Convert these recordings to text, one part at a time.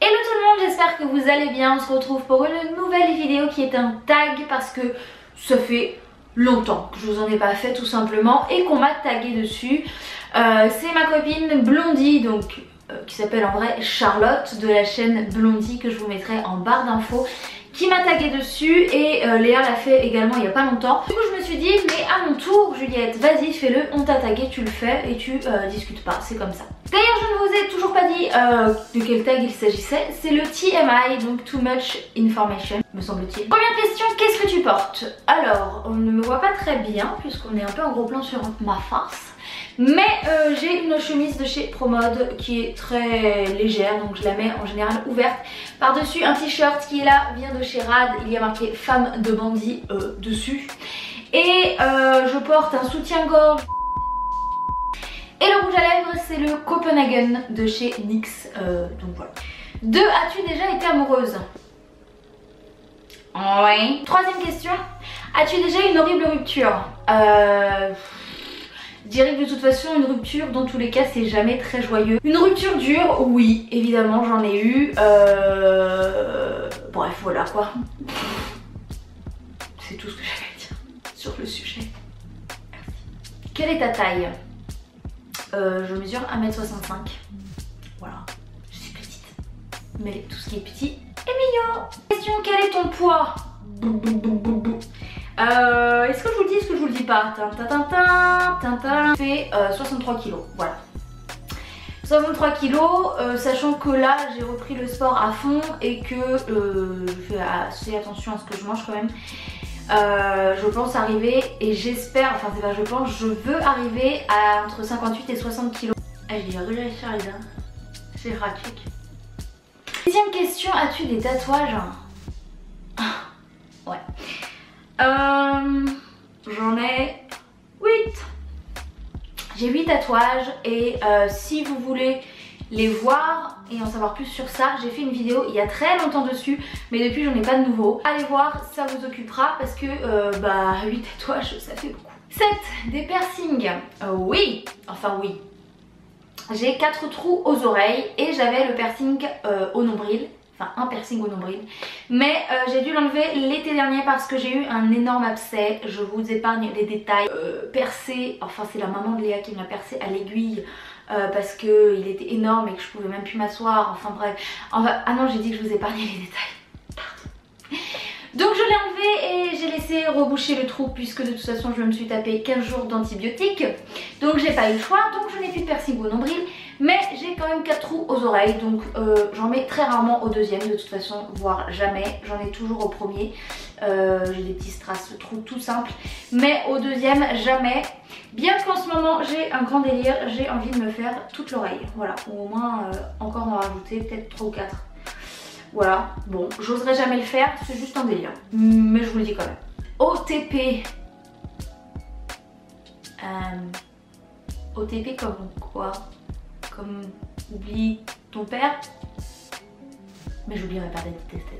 Hello tout le monde, j'espère que vous allez bien. On se retrouve pour une nouvelle vidéo qui est un tag parce que ça fait longtemps que je vous en ai pas fait tout simplement et qu'on m'a tagué dessus. C'est ma copine Blondie, donc qui s'appelle en vrai Charlotte de la chaîne Blondie, que je vous mettrai en barre d'infos, qui m'a tagué dessus, et Léa l'a fait également il y a pas longtemps. Du coup je me suis dit mais à mon tour Juliette, vas-y fais-le, on t'a tagué, tu le fais et tu discutes pas, c'est comme ça. D'ailleurs je ne vous ai toujours pas dit de quel tag il s'agissait, c'est le TMI, donc Too Much Information me semble-t-il. Première question, qu'est-ce que tu portes? Alors on ne me voit pas très bien puisqu'on est un peu en gros plan sur ma face. Mais j'ai une chemise de chez Promode qui est très légère, donc je la mets en général ouverte. Par dessus un t-shirt qui est là, vient de chez Rad, il y a marqué femme de bandit dessus. Et je porte un soutien-gorge. Et le rouge à lèvres c'est le Copenhagen de chez NYX, donc voilà. 2. As-tu déjà été amoureuse? Oui. Troisième question, as-tu déjà eu une horrible rupture? Je dirais que de toute façon une rupture dans tous les cas c'est jamais très joyeux. Une rupture dure, oui évidemment j'en ai eu. Bref voilà quoi. C'est tout ce que j'avais à dire sur le sujet. Merci. Quelle est ta taille? Je mesure 1m65. Voilà, je suis petite. Mais tout ce qui est petit est mignon. Question, quel est ton poids? Est-ce que je vous le dis, est-ce que je vous le dis pas? Je fais 63 kg, voilà. 63 kg, sachant que là j'ai repris le sport à fond et que je fais assez attention à ce que je mange quand même. Je pense arriver, et j'espère, enfin c'est pas je pense, je veux arriver à entre 58 et 60 kg. J'ai regardé sur les dents, c'est pratique. Deuxième question, as-tu des tatouages? Ouais. J'en ai 8. J'ai 8 tatouages et si vous voulez les voir et en savoir plus sur ça, j'ai fait une vidéo il y a très longtemps dessus, mais depuis j'en ai pas de nouveau. Allez voir, ça vous occupera parce que 8 tatouages ça fait beaucoup. 7. Des piercings. Oui, enfin oui. J'ai 4 trous aux oreilles et j'avais le piercing au nombril. Enfin un piercing au nombril, mais j'ai dû l'enlever l'été dernier parce que j'ai eu un énorme abcès. Je vous épargne les détails. Percé, enfin c'est la maman de Léa qui me l'a percé à l'aiguille parce qu'il était énorme et que je pouvais même plus m'asseoir, enfin bref. Enfin, ah non, j'ai dit que je vous épargnais les détails, pardon. Donc je l'ai enlevé et j'ai laissé reboucher le trou puisque de toute façon je me suis tapé 15 jours d'antibiotiques. Donc j'ai pas eu le choix, donc je n'ai plus de piercing au nombril. Mais j'ai quand même 4 trous aux oreilles, donc j'en mets très rarement au deuxième de toute façon, voire jamais. J'en ai toujours au premier. J'ai des petits strass trous tout simples, mais au deuxième jamais. Bien qu'en ce moment j'ai un grand délire, j'ai envie de me faire toute l'oreille. Voilà, ou au moins encore en rajouter peut-être 3 ou 4. Voilà, bon, j'oserais jamais le faire, c'est juste un délire, mais je vous le dis quand même. OTP. OTP comme quoi? Comme oublie ton père? Mais j'oublierai pas d'être testeuse.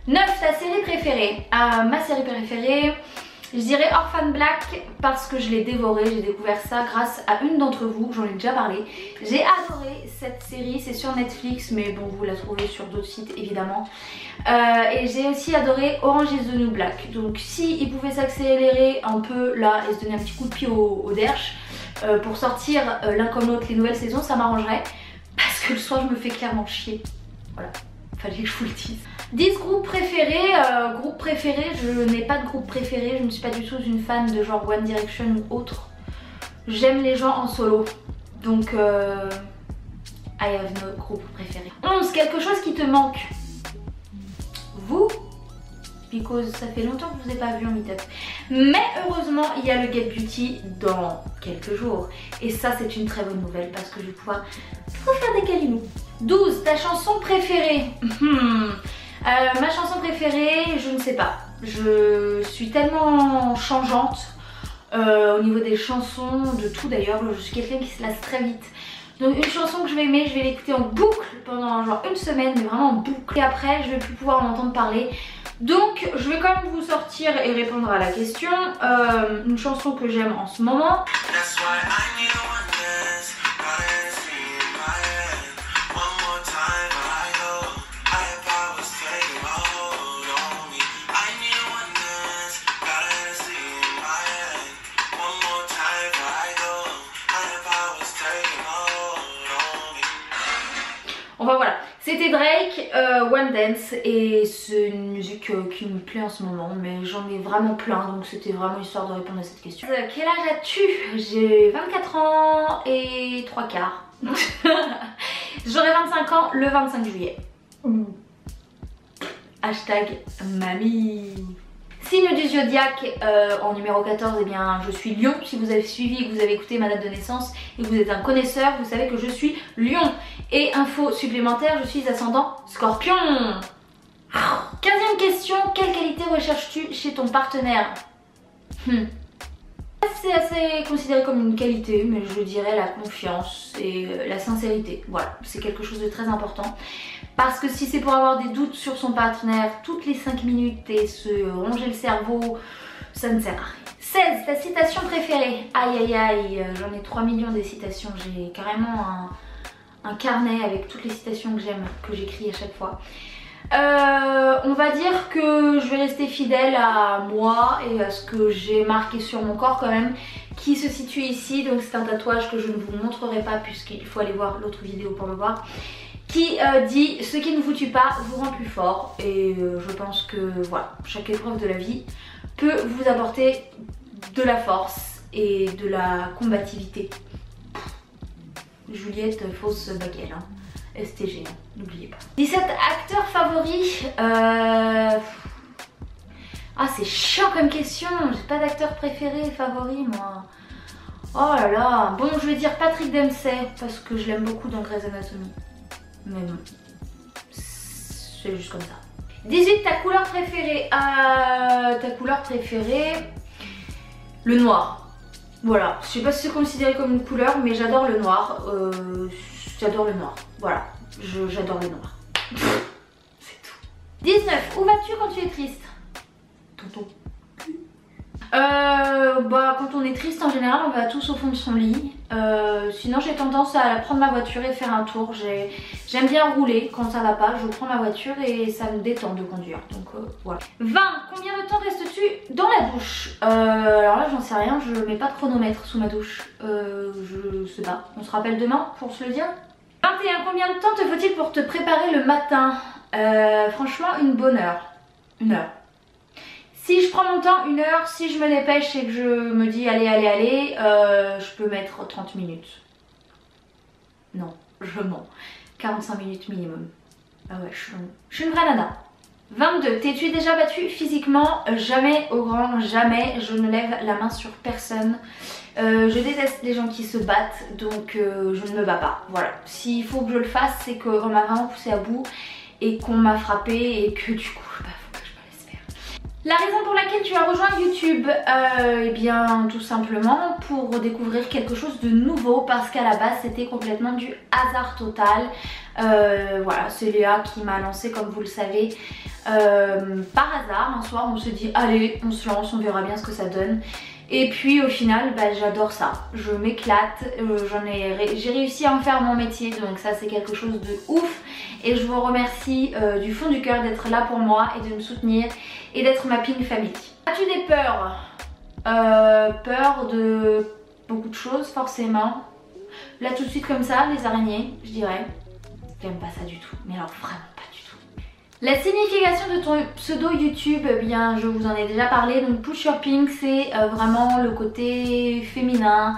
9. Ta série préférée? Ma série préférée, je dirais Orphan Black parce que je l'ai dévoré. J'ai découvert ça grâce à une d'entre vous, j'en ai déjà parlé. J'ai adoré cette série, c'est sur Netflix mais bon vous la trouvez sur d'autres sites évidemment. Et j'ai aussi adoré Orange is the New Black. Donc si ils pouvaient s'accélérer un peu là et se donner un petit coup de pied au derche pour sortir l'un comme l'autre les nouvelles saisons, ça m'arrangerait parce que le soir je me fais clairement chier. Voilà, fallait que je vous le dise. 10 groupes préférés. Groupe préféré, je n'ai pas de groupe préféré, je ne suis pas du tout une fan de genre One Direction ou autre. J'aime les gens en solo, donc I have no groupe préféré. 11. Quelque chose qui te manque? Vous? Because ça fait longtemps que je vous ai pas vu en meet-up. Mais heureusement il y a le Get Beauty dans quelques jours. Et ça c'est une très bonne nouvelle parce que je vais pouvoir vous faire des câlinous. 12. Ta chanson préférée? Ma chanson préférée, je ne sais pas. Je suis tellement changeante au niveau des chansons, de tout d'ailleurs. Je suis quelqu'un qui se lasse très vite. Donc une chanson que je vais aimer, je vais l'écouter en boucle pendant genre une semaine, mais vraiment en boucle. Et après je vais plus pouvoir en entendre parler. Donc je vais quand même vous sortir et répondre à la question. Une chanson que j'aime en ce moment. C'était Drake, One Dance, et c'est une musique qui me plaît en ce moment, mais j'en ai vraiment plein, donc c'était vraiment histoire de répondre à cette question. Quel âge as-tu? J'ai 24 ans et 3 quarts. J'aurai 25 ans le 25 juillet. Hashtag mamie. Signe du zodiaque en numéro 14, eh bien je suis Lion. Si vous avez suivi et que vous avez écouté ma date de naissance et que vous êtes un connaisseur, vous savez que je suis Lion. Et info supplémentaire, je suis ascendant Scorpion. 15e question, quelle qualité recherches-tu chez ton partenaire? C'est assez considéré comme une qualité, mais je dirais la confiance et la sincérité. Voilà, c'est quelque chose de très important. Parce que si c'est pour avoir des doutes sur son partenaire toutes les 5 minutes et se ronger le cerveau, ça ne sert à rien. 16. Ta citation préférée? Aïe aïe aïe, j'en ai 3 millions des citations. J'ai carrément un carnet avec toutes les citations que j'aime, que j'écris à chaque fois. On va dire que je vais rester fidèle à moi et à ce que j'ai marqué sur mon corps quand même, qui se situe ici. Donc c'est un tatouage que je ne vous montrerai pas puisqu'il faut aller voir l'autre vidéo pour le voir, qui dit: ce qui ne vous tue pas vous rend plus fort. Et je pense que voilà, chaque épreuve de la vie peut vous apporter de la force et de la combativité. Juliette, fausse baguette, hein. STG, hein, n'oubliez pas. 17 acteurs favoris. Ah, c'est chiant comme question. J'ai pas d'acteur préféré, favori, moi. Oh là là. Bon, je vais dire Patrick Dempsey parce que je l'aime beaucoup dans Grey's Anatomy. Mais bon, c'est juste comme ça. 18, ta couleur préférée. Ta couleur préférée, le noir. Voilà, je sais pas si c'est considéré comme une couleur, mais j'adore le noir. J'adore le noir, voilà, j'adore le noir. C'est tout. 19, où vas-tu quand tu es triste? Tonton. Quand on est triste en général on va tous au fond de son lit. Sinon j'ai tendance à prendre ma voiture et faire un tour. J'aime bien rouler quand ça va pas, je prends ma voiture et ça me détend de conduire. Donc voilà. 20, combien de temps restes-tu dans la douche? Alors là j'en sais rien, je mets pas de chronomètre sous ma douche. Je sais pas, on se rappelle demain pour se le dire. 21, combien de temps te faut-il pour te préparer le matin? Franchement une bonne heure. 1 heure. Si je prends mon temps, 1 heure. Si je me dépêche et que je me dis allez, je peux mettre 30 minutes. Non, je mens. 45 minutes minimum. Ah ouais, je suis une vraie nana. 22, t'es-tu déjà battue physiquement? Jamais, au grand jamais. Je ne lève la main sur personne. Je déteste les gens qui se battent, donc je ne me bats pas. Voilà. S'il faut que je le fasse, c'est qu'on m'a vraiment poussé à bout et qu'on m'a frappé et que du coup, faut que je me laisse faire. La raison pour laquelle tu as rejoint YouTube, eh bien tout simplement pour découvrir quelque chose de nouveau, parce qu'à la base c'était complètement du hasard total. Voilà, c'est Léa qui m'a lancé, comme vous le savez, par hasard. Un soir on se dit allez, on se lance, on verra bien ce que ça donne. Et puis au final j'adore ça, je m'éclate, j'ai réussi à en faire mon métier, donc ça c'est quelque chose de ouf. Et je vous remercie du fond du cœur d'être là pour moi et de me soutenir et d'être ma ping family. As-tu des peurs? Peur de beaucoup de choses forcément. Là tout de suite comme ça, les araignées je dirais. J'aime pas ça du tout, mais alors vraiment pas du tout. La signification de ton pseudo YouTube, eh bien je vous en ai déjà parlé. Donc Push Your Pink, c'est vraiment le côté féminin,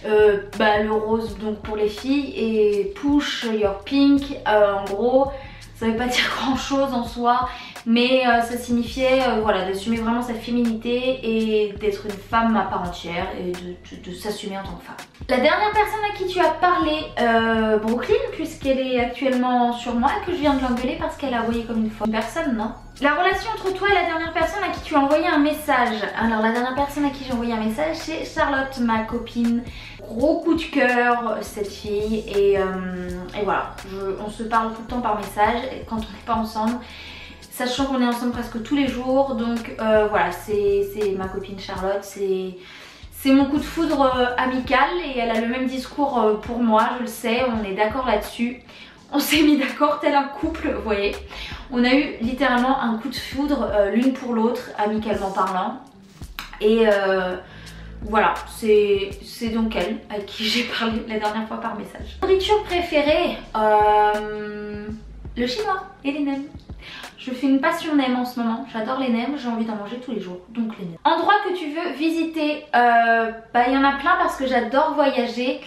le rose donc pour les filles, et Push Your Pink, en gros ça veut pas dire grand chose en soi, mais ça signifiait voilà, d'assumer vraiment sa féminité et d'être une femme à part entière et de s'assumer en tant que femme. La dernière personne à qui tu as parlé, Brooklyn, puisqu'elle est actuellement sur moi et que je viens de l'engueuler parce qu'elle a envoyé comme une fausse personne, non? La relation entre toi et la dernière personne à qui tu as envoyé un message. Alors la dernière personne à qui j'ai envoyé un message, c'est Charlotte, ma copine. Gros coup de cœur cette fille, et voilà, on se parle tout le temps par message quand on n'est pas ensemble, sachant qu'on est ensemble presque tous les jours. Donc voilà, c'est ma copine Charlotte, c'est mon coup de foudre amical, et elle a le même discours pour moi, je le sais, on est d'accord là-dessus. On s'est mis d'accord tel un couple, vous voyez. On a eu littéralement un coup de foudre l'une pour l'autre, amicalement parlant. Et voilà, c'est donc elle à qui j'ai parlé la dernière fois par message. Nourriture préférée, le chinois et les nems. Je fais une passion nem en ce moment, j'adore les nems, j'ai envie d'en manger tous les jours, donc les nems. Endroit que tu veux visiter, il y en a plein parce que j'adore voyager.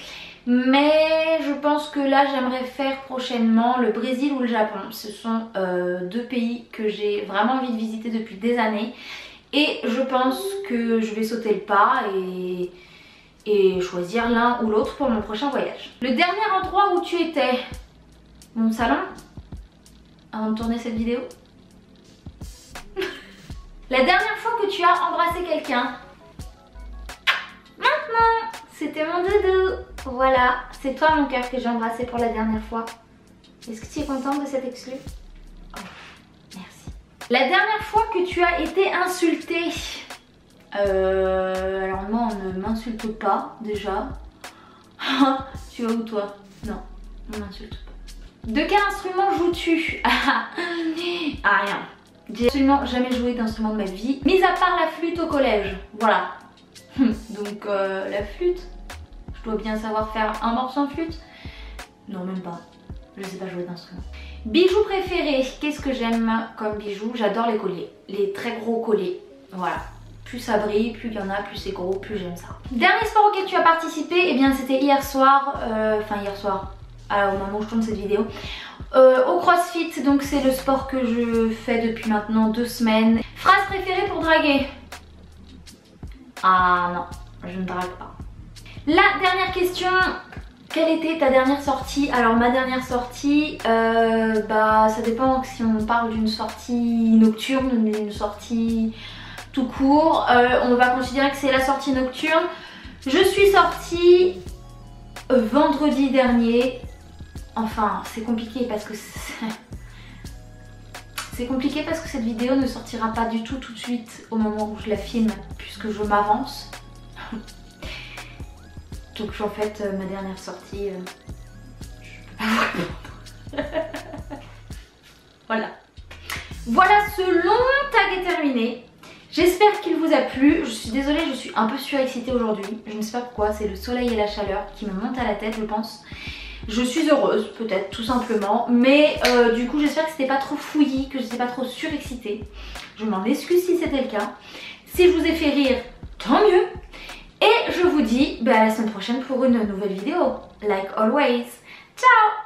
Mais je pense que là j'aimerais faire prochainement le Brésil ou le Japon. Ce sont deux pays que j'ai vraiment envie de visiter depuis des années. Et je pense que je vais sauter le pas et choisir l'un ou l'autre pour mon prochain voyage. Le dernier endroit où tu étais, mon salon, avant de tourner cette vidéo. La dernière fois que tu as embrassé quelqu'un. Maintenant, c'était mon doudou. Voilà, c'est toi mon cœur que j'ai embrassé pour la dernière fois. Est-ce que tu es contente de cet exclu? Oh, merci. La dernière fois que tu as été insultée. Alors moi on ne m'insulte pas déjà. Tu vas où toi? Non, on m'insulte pas. De quel instrument joues-tu? Ah rien. J'ai absolument jamais joué d'instrument de ma vie. Mis à part la flûte au collège. Voilà. Donc la flûte. Je dois bien savoir faire un morceau de flûte. Non même pas. Je sais pas jouer d'instrument. Bijoux préférés. Qu'est-ce que j'aime comme bijoux? J'adore les colliers. Les très gros colliers. Voilà. Plus ça brille, plus il y en a, plus c'est gros, plus j'aime ça. Dernier sport auquel tu as participé, eh bien c'était hier soir, au moment où je tourne cette vidéo, au CrossFit, donc c'est le sport que je fais depuis maintenant 2 semaines. Phrase préférée pour draguer? Ah non, je ne drague pas. La dernière question, quelle était ta dernière sortie? Alors ma dernière sortie, ça dépend si on parle d'une sortie nocturne ou d'une sortie tout court. On va considérer que c'est la sortie nocturne. Je suis sortie vendredi dernier. Enfin, c'est compliqué parce que cette vidéo ne sortira pas du tout de suite au moment où je la filme puisque je m'avance. Donc en fait ma dernière sortie, je peux pas vous répondre. Voilà. Voilà, ce long tag est terminé. J'espère qu'il vous a plu. Je suis désolée, je suis un peu surexcitée aujourd'hui. Je ne sais pas pourquoi, c'est le soleil et la chaleur qui me montent à la tête je pense. Je suis heureuse peut-être tout simplement. Mais du coup j'espère que c'était pas trop fouillis, que j'étais pas trop surexcitée. Je m'en excuse si c'était le cas. Si je vous ai fait rire, tant mieux. Et je vous dis à la semaine prochaine pour une nouvelle vidéo. Like always. Ciao!